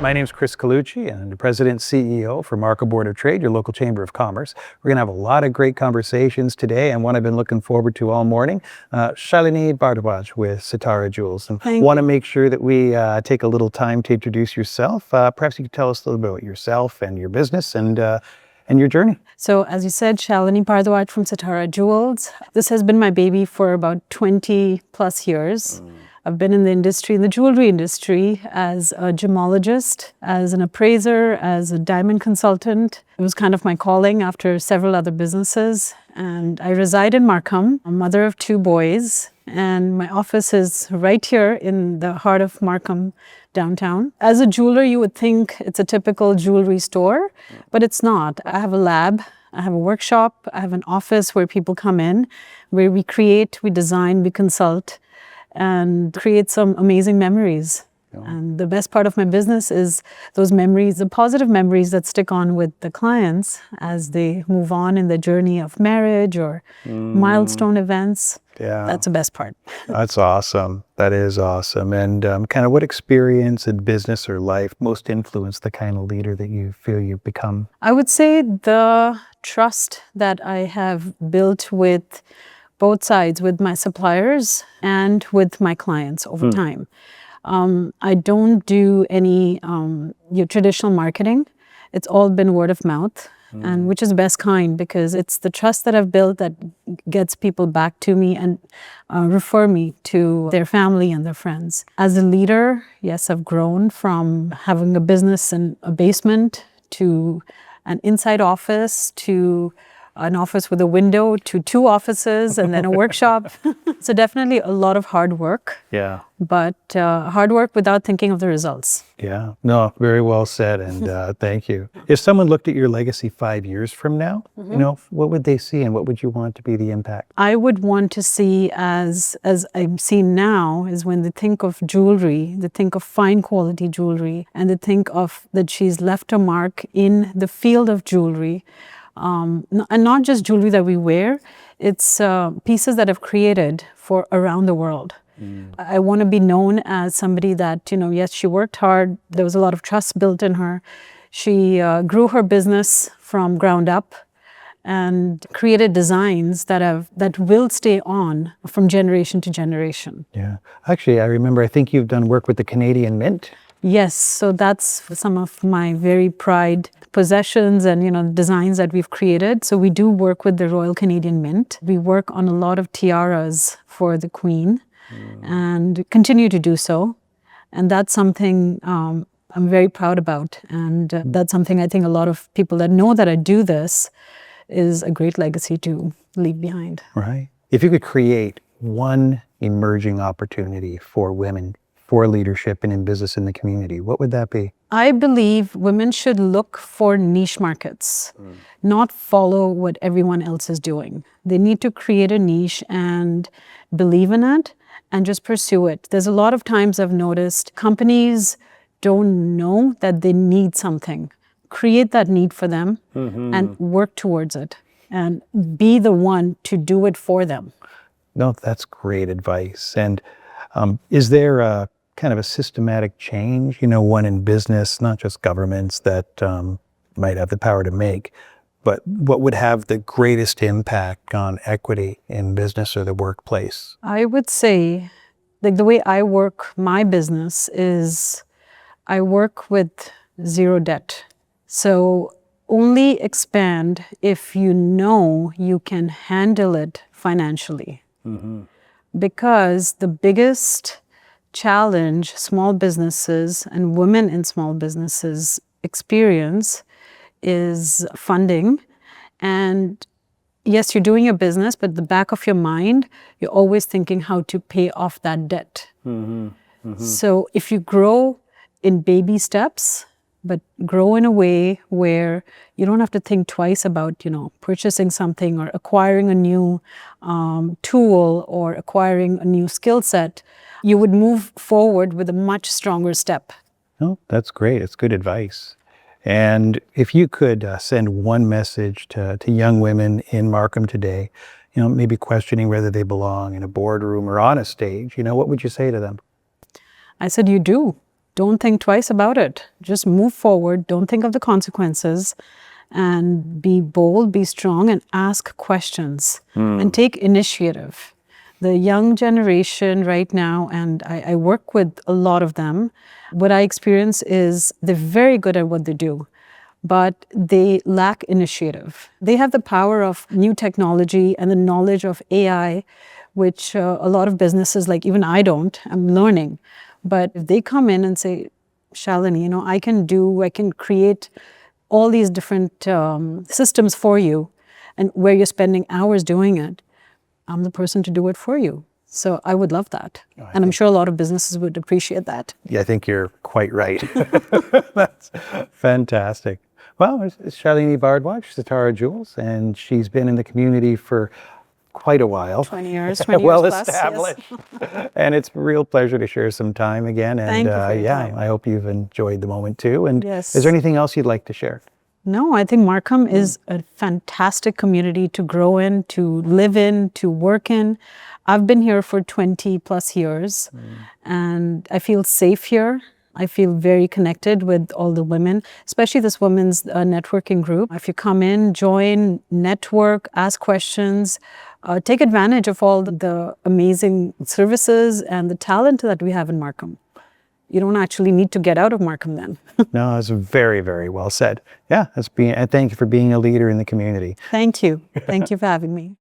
My name is Chris Colucci, and I'm the President and CEO for Markham Board of Trade, your local Chamber of Commerce. We're going to have a lot of great conversations today, and one I've been looking forward to all morning. Shalini Bhardwaj with Sitara Jewels. And want to make sure that we take a little time to introduce yourself. Perhaps you could tell us a little bit about yourself and your business and your journey. So as you said, Shalini Bhardwaj from Sitara Jewels. This has been my baby for about 20 plus years. I've been in the industry, in the jewelry industry, as a gemologist, as an appraiser, as a diamond consultant. It was kind of my calling after several other businesses. And I reside in Markham, a mother of 2 boys. And my office is right here in the heart of Markham, downtown. As a jeweler, you would think it's a typical jewelry store, but it's not. I have a lab, I have a workshop, I have an office where people come in, where we create, we design, we consult, and create some amazing memories. And the best part of my business is those memories, the positive memories that stick on with the clients as they move on in the journey of marriage or milestone events. Yeah. That's the best part. That's awesome. That is awesome. And kind of what experience in business or life most influenced the kind of leader that you feel you've become? I would say the trust that I have built with both sides, with my suppliers and with my clients over time. I don't do any your traditional marketing. It's all been word of mouth, and which is the best kind, because it's the trust that I've built that gets people back to me and refer me to their family and their friends. As a leader, yes, I've grown from having a business in a basement to an inside office to an office with a window to 2 offices and then a workshop. So definitely a lot of hard work. Yeah. But hard work without thinking of the results. Yeah. No, very well said. And thank you. If someone looked at your legacy 5 years from now, you know, what would they see and what would you want to be the impact? I would want to see, as I'm seeing now, is when they think of jewelry, they think of fine quality jewelry, and they think of that she's left a mark in the field of jewelry. And not just jewelry that we wear, it's pieces that I've created for around the world. I want to be known as somebody that, you know, yes, she worked hard. There was a lot of trust built in her. She grew her business from ground up and created designs that will stay on from generation to generation. Yeah. Actually, I remember, I think you've done work with the Canadian Mint. Yes, so that's some of my very prized possessions and, you know, designs that we've created. So we do work with the Royal Canadian Mint. We work on a lot of tiaras for the Queen and continue to do so. And that's something I'm very proud about. And that's something I think a lot of people that know that I do this is a great legacy to leave behind. Right. If you could create one emerging opportunity for women for leadership and in business in the community, what would that be? I believe women should look for niche markets, not follow what everyone else is doing. They need to create a niche and believe in it and just pursue it. There's a lot of times I've noticed companies don't know that they need something. Create that need for them and work towards it and be the one to do it for them. No, that's great advice. And is there a kind of a systematic change, you know, one in business, not just governments, that might have the power to make, but what would have the greatest impact on equity in business or the workplace? I would say, like, the way I work my business is I work with 0 debt. So only expand if you know you can handle it financially. Because the biggest challenge small businesses and women in small businesses experience is funding. And yes, you're doing your business, but the back of your mind, you're always thinking how to pay off that debt. So if you grow in baby steps, but grow in a way where you don't have to think twice about, you know, purchasing something or acquiring a new tool or acquiring a new skill set, you would move forward with a much stronger step. Oh, that's great. It's good advice. And if you could send one message to young women in Markham today, you know, maybe questioning whether they belong in a boardroom or on a stage, you know, what would you say to them? I said, you do. don't think twice about it. Just move forward. Don't think of the consequences. And be bold, be strong, and ask questions and take initiative. The young generation right now, and I work with a lot of them, what I experience is they're very good at what they do, but they lack initiative. They have the power of new technology and the knowledge of AI, which a lot of businesses, like even I don't, I'm learning. But if they come in and say, Shalini, I can create all these different systems for you, and where you're spending hours doing it, I'm the person to do it for you. So I would love that. And I'm sure a lot of businesses would appreciate that. Yeah, I think you're quite right. That's fantastic. Well, it's Shalini Bhardwaj, Sitara Jewels, and she's been in the community for quite a while. 20 years, 20 well years plus, established. yes. And it's a real pleasure to share some time again. And Thank you for your yeah, time. I hope you've enjoyed the moment too. And Yes. is there anything else you'd like to share? No, I think Markham is a fantastic community to grow in, to live in, to work in. I've been here for 20 plus years and I feel safe here. I feel very connected with all the women, especially this women's networking group. If you come in, join, network, ask questions, take advantage of all the amazing services and the talent that we have in Markham. You don't actually need to get out of Markham then. No, that's very, very well said. Yeah, and thank you for being a leader in the community. Thank you. Thank you for having me.